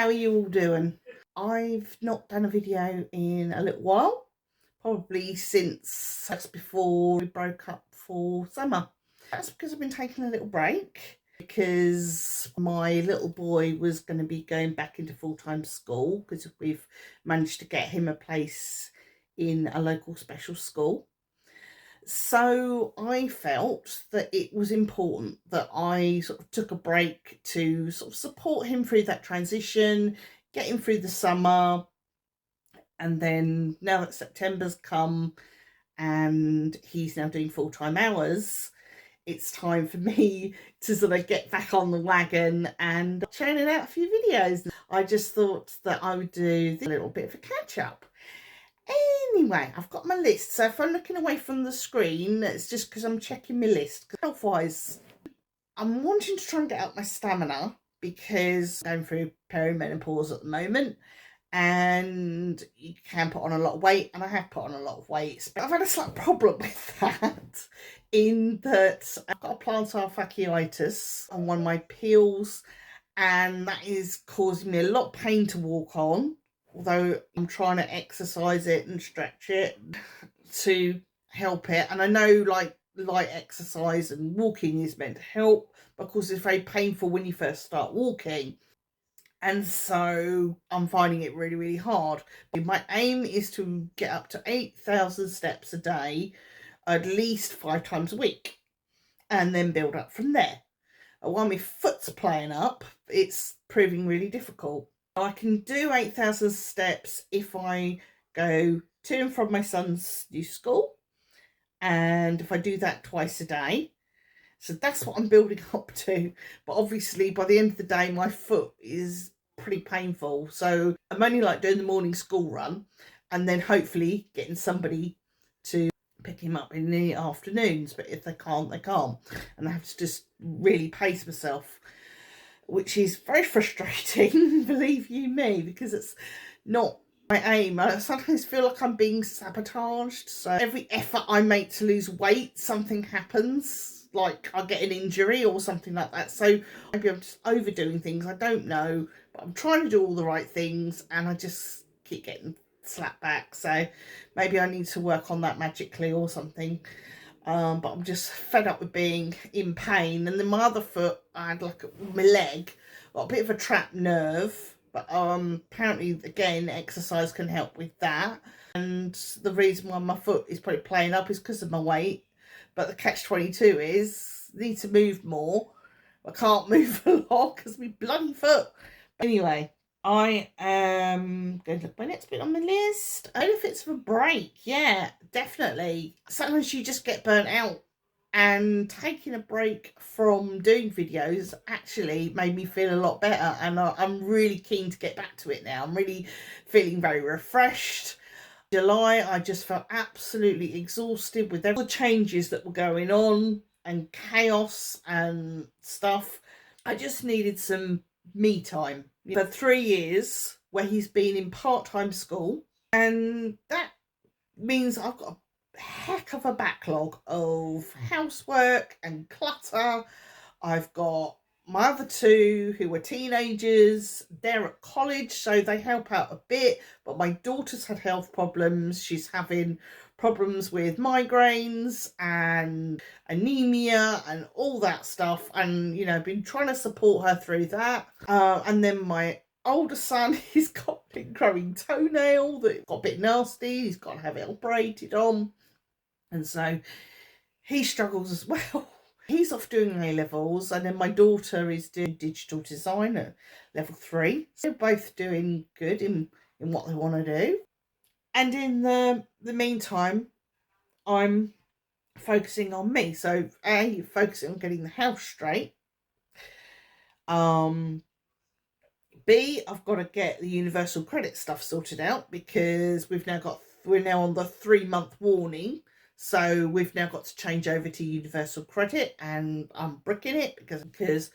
How are you all doing? I've not done a video in a little while, probably since just before we broke up for summer. That's because I've been taking a little break because my little boy was going to be going back into full-time school because we've managed to get him a place in a local special school. So I felt that it was important that I sort of took a break to sort of support him through that transition, get him through the summer. And then now that September's come and he's now doing full-time hours, it's time for me to sort of get back on the wagon and churning out a few videos. I just thought that I would do a little bit of a catch-up. Anyway, I've got my list, so if I'm looking away from the screen, it's just because I'm checking my list. Health-wise, I'm wanting to try and get up my stamina because I'm going through perimenopause at the moment and you can put on a lot of weight, and I have put on a lot of weight. But I've had a slight problem with that in that I've got a plantar fasciitis on one of my peels, and that is causing me a lot of pain to walk on. Although I'm trying to exercise it and stretch it to help it. And I know like light exercise and walking is meant to help, but of course it's very painful when you first start walking. And so I'm finding it really, really hard. My aim is to get up to 8,000 steps a day, at least 5 times a week, and then build up from there. While my foot's playing up, it's proving really difficult. I can do 8,000 steps if I go to and from my son's new school, and if I do that twice a day. So that's what I'm building up to. But obviously by the end of the day, my foot is pretty painful. So I'm only like doing the morning school run and then hopefully getting somebody to pick him up in the afternoons. But if they can't, they can't. And I have to just really pace myself, which is very frustrating, believe you me, because it's not my aim. I sometimes feel like I'm being sabotaged. So every effort I make to lose weight, something happens, like I get an injury or something like that. So maybe I'm just overdoing things, I don't know, but I'm trying to do all the right things and I just keep getting slapped back. So maybe I need to work on that magically or something. But I'm just fed up with being in pain. And then my other foot, I had like my leg, got a bit of a trapped nerve. But apparently, again, exercise can help with that. And the reason why my foot is probably playing up is because of my weight. But the catch-22 is, I need to move more. I can't move a lot because my bloody foot. Anyway, I am going to look at my next bit on the list. Benefits of a break. Yeah, definitely. Sometimes you just get burnt out, and taking a break from doing videos actually made me feel a lot better, and I'm really keen to get back to it now. I'm really feeling very refreshed. July, I just felt absolutely exhausted with all the changes that were going on and chaos and stuff. I just needed some me time. For 3 years where he's been in part-time school, and that means I've got a heck of a backlog of housework and clutter. I've got my other two who were teenagers. They're at college, so they help out a bit, but my daughter's had health problems. She's having problems with migraines and anemia and all that stuff, and you know, I've been trying to support her through that. And then my older son, he's got a big growing toenail that got a bit nasty. He's got to have it operated on, and so he struggles as well. He's off doing A-levels, and then my daughter is doing digital design at level 3. So they're both doing good in what they want to do. And in the meantime, I'm focusing on me. So A, focusing on getting the house straight. B, I've got to get the universal credit stuff sorted out because we're now on the 3-month warning. So we've now got to change over to universal credit, and I'm bricking it because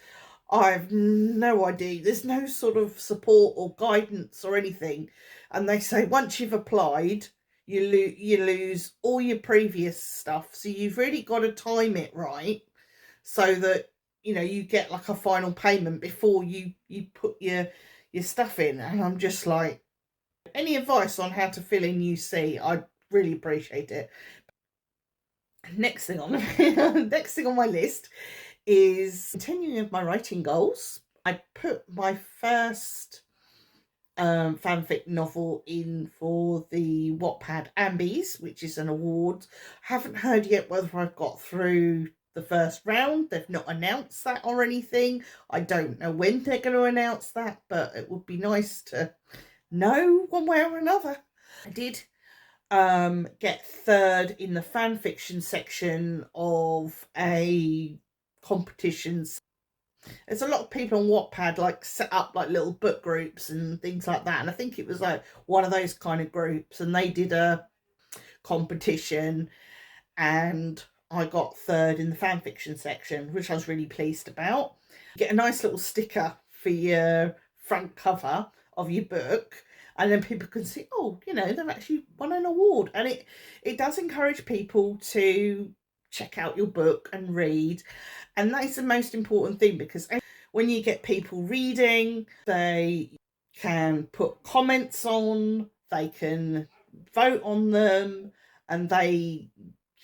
I have no idea. There's no sort of support or guidance or anything. And they say once you've applied, you lose all your previous stuff. So you've really got to time it right so that, you know, you get like a final payment before you put your your stuff in. And I'm just like, any advice on how to fill in UC, I'd really appreciate it. Next thing on my list is continuing with my writing goals. I put my first fanfic novel in for the Wattpad Ambies, which is an award. Haven't heard yet whether I've got through the first round. They've not announced that or anything. I don't know when they're going to announce that, but it would be nice to know one way or another. I did get third in the fan fiction section of a competition. There's a lot of people on Wattpad like set up like little book groups and things like that, and I think it was like one of those kind of groups, and they did a competition and I got third in the fan fiction section, which I was really pleased about. You get a nice little sticker for your front cover of your book, and then people can see, oh, you know, they've actually won an award. And it does encourage people to check out your book and read. And that is the most important thing, because when you get people reading, they can put comments on, they can vote on them, and they,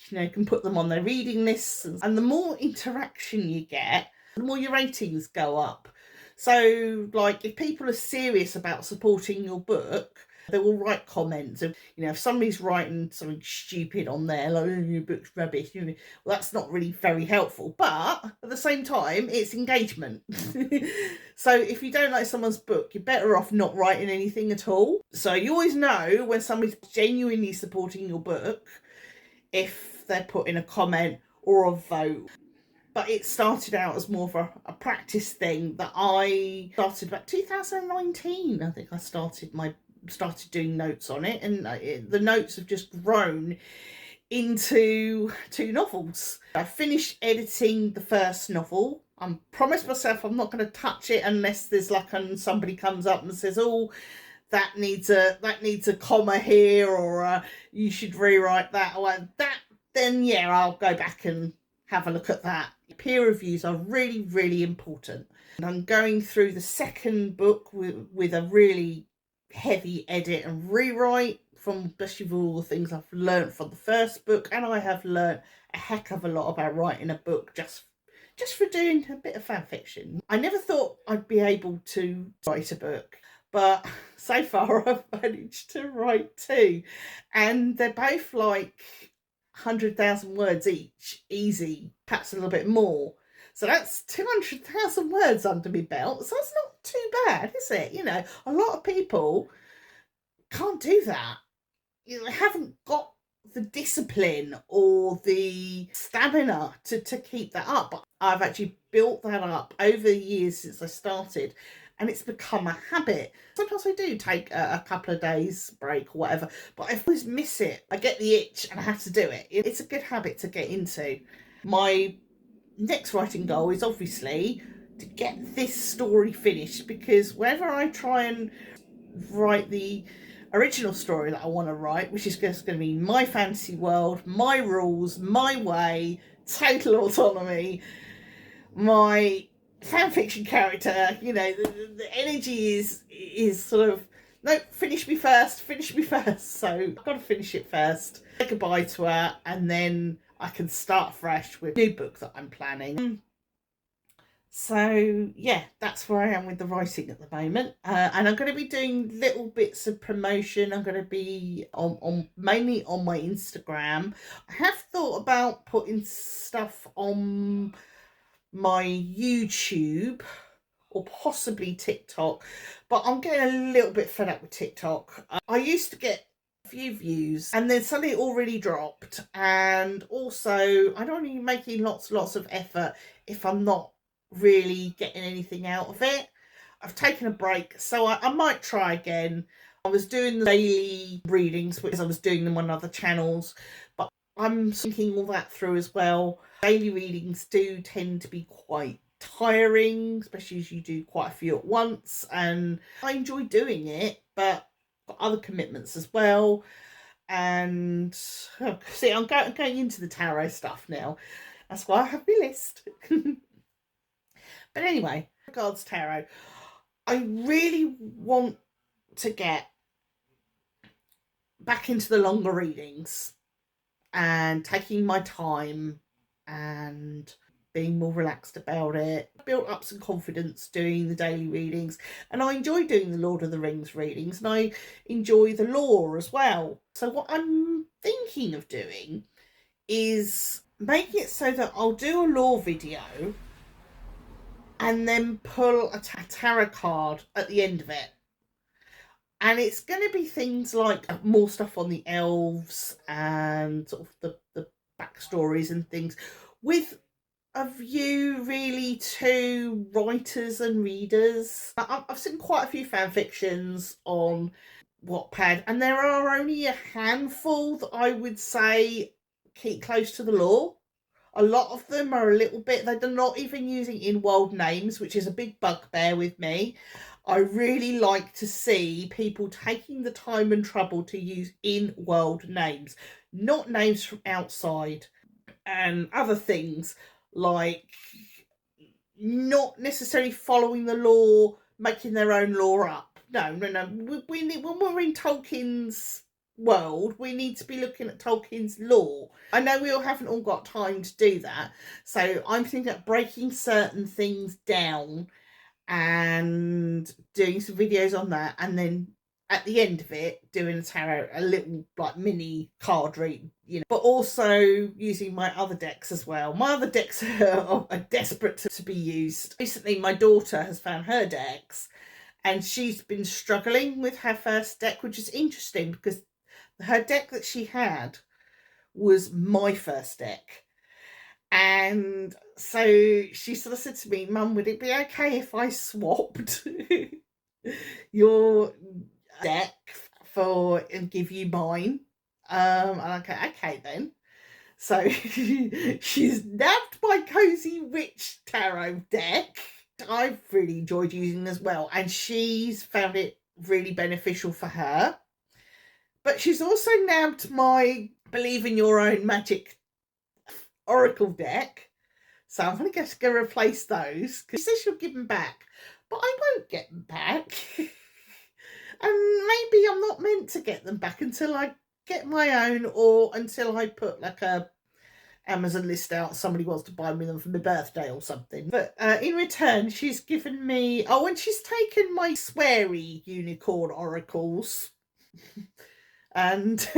you know, can put them on their reading lists. And the more interaction you get, the more your ratings go up. So, like, if people are serious about supporting your book, they will write comments. And, you know, if somebody's writing something stupid on there, like, oh, your book's rubbish, you know, well, that's not really very helpful. But at the same time, it's engagement. So if you don't like someone's book, you're better off not writing anything at all. So you always know when somebody's genuinely supporting your book if they're putting a comment or a vote. But it started out as more of a practice thing that I started about 2019. I think I started doing notes on it, and the notes have just grown into 2 novels. I finished editing the first novel. I promised myself I'm not going to touch it unless there's like somebody comes up and says, oh, that needs a comma here, or you should rewrite that, or that. Then yeah, I'll go back and have a look at that. Peer reviews are really, really important. And I'm going through the second book with a really heavy edit and rewrite, from especially all the things I've learned from the first book. And I have learned a heck of a lot about writing a book just for doing a bit of fan fiction. I never thought I'd be able to write a book, but so far I've managed to write 2, and they're both like 100,000 words each, easy, perhaps a little bit more. So that's 200,000 words under my belt. So it's not too bad, is it? You know, a lot of people can't do that. You know, they haven't got the discipline or the stamina to keep that up. But I've actually built that up over the years since I started, and it's become a habit. Sometimes I do take a couple of days break or whatever, but I always miss it. I get the itch and I have to do it. It's a good habit to get into. My next writing goal is obviously to get this story finished, because whenever I try and write the original story that I want to write, which is just going to be my fantasy world, my rules, my way, total autonomy, my fanfiction character, you know, the energy is sort of, no, finish me first. So I've got to finish it first, say goodbye to her, and then I can start fresh with a new book that I'm planning. So yeah, that's where I am with the writing at the moment, and I'm going to be doing little bits of promotion. I'm going to be on mainly on my Instagram. I have thought about putting stuff on my YouTube or possibly TikTok, but I'm getting a little bit fed up with TikTok. I used to get a few views and then suddenly it all really dropped, and also I don't want to be making lots of effort if I'm not really getting anything out of it. I've taken a break, so I might try again. I was doing the daily readings because I was doing them on other channels, but I'm thinking all that through as well. Daily readings do tend to be quite tiring, especially as you do quite a few at once, and I enjoy doing it, but got other commitments as well. And see, I'm going into the tarot stuff now. That's why I have my list. But anyway, regards tarot, I really want to get back into the longer readings and taking my time and being more relaxed about it. I built up some confidence doing the daily readings, and I enjoy doing the Lord of the Rings readings, and I enjoy the lore as well. So what I'm thinking of doing is making it so that I'll do a lore video and then pull a tarot card at the end of it. And it's going to be things like more stuff on the elves and sort of the backstories and things, with a view really to writers and readers. I've seen quite a few fan fictions on Wattpad, and there are only a handful that I would say keep close to the lore. A lot of them are a little bit, they're not even using in-world names, which is a big bugbear with me. I really like to see people taking the time and trouble to use in-world names, not names from outside, and other things like not necessarily following the law, making their own law up. No. We need, when we're in Tolkien's world, we need to be looking at Tolkien's lore. I know we all haven't all got time to do that, so I'm thinking of breaking certain things down and doing some videos on that, and then at the end of it doing a tarot, a little like mini card read, but also using my other decks as well. My other decks are desperate to be used. Recently my daughter has found her decks, and she's been struggling with her first deck, which is interesting because her deck that she had was my first deck. And so she sort of said to me, Mum, would it be okay if I swapped your deck and give you mine? And I go, okay then. So she's nabbed my Cozy Witch Tarot deck. I've really enjoyed using as well, and she's found it really beneficial for her. But she's also nabbed my Believe in Your Own Magic Oracle deck, so I'm going to go replace those, because she says she'll give them back, but I won't get them back. And maybe I'm not meant to get them back until I get my own, or until I put like a Amazon list out, somebody wants to buy me them for my birthday or something. But in return, she's given me, and she's taken my sweary unicorn oracles and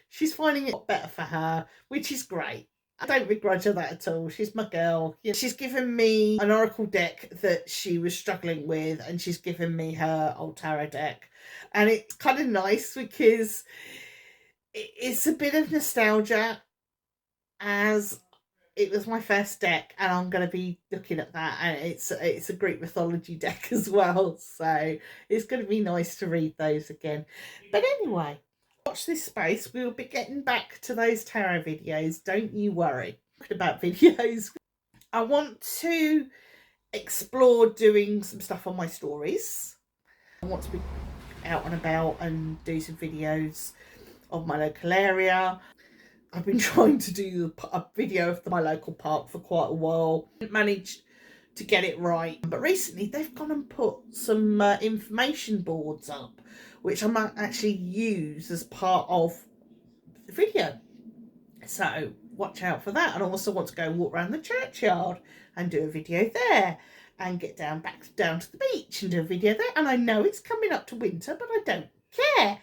she's finding it better for her, which is great. I don't begrudge her that at all. She's my girl. Yeah, she's given me an oracle deck that she was struggling with, and she's given me her old tarot deck. And it's kind of nice because it's a bit of nostalgia, as it was my first deck, and I'm going to be looking at that, and it's a Greek mythology deck as well, so it's going to be nice to read those again. But anyway, watch this space. We'll be getting back to those tarot videos, don't you worry. Talking about videos, I want to explore doing some stuff on my stories. I want to be out and about and do some videos of my local area. I've been trying to do a video of my local park for quite a while. Didn't manage to get it right. But recently they've gone and put some information boards up, which I might actually use as part of the video. So watch out for that. And I also want to go walk around the churchyard and do a video there, and get back down to the beach and do a video there. And I know it's coming up to winter, but I don't care.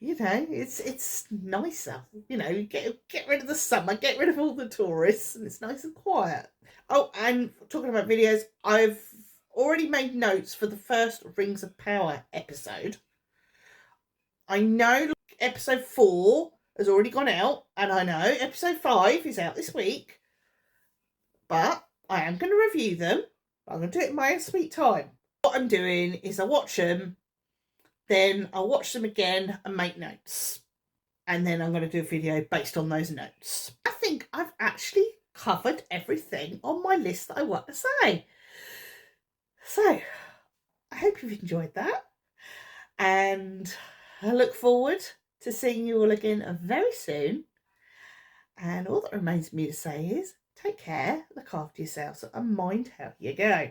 It's nicer. Get rid of the summer, get rid of all the tourists, and it's nice and quiet. Oh, and talking about videos, I've already made notes for the first Rings of Power episode. I know episode 4 has already gone out, and I know episode 5 is out this week, but I am going to review them. I'm going to do it in my own sweet time. What I'm doing is I watch them, then I'll watch them again and make notes. And then I'm going to do a video based on those notes. I think I've actually covered everything on my list that I want to say. So, I hope you've enjoyed that. And I look forward to seeing you all again very soon. And all that remains for me to say is, take care, look after yourselves, and mind how you go.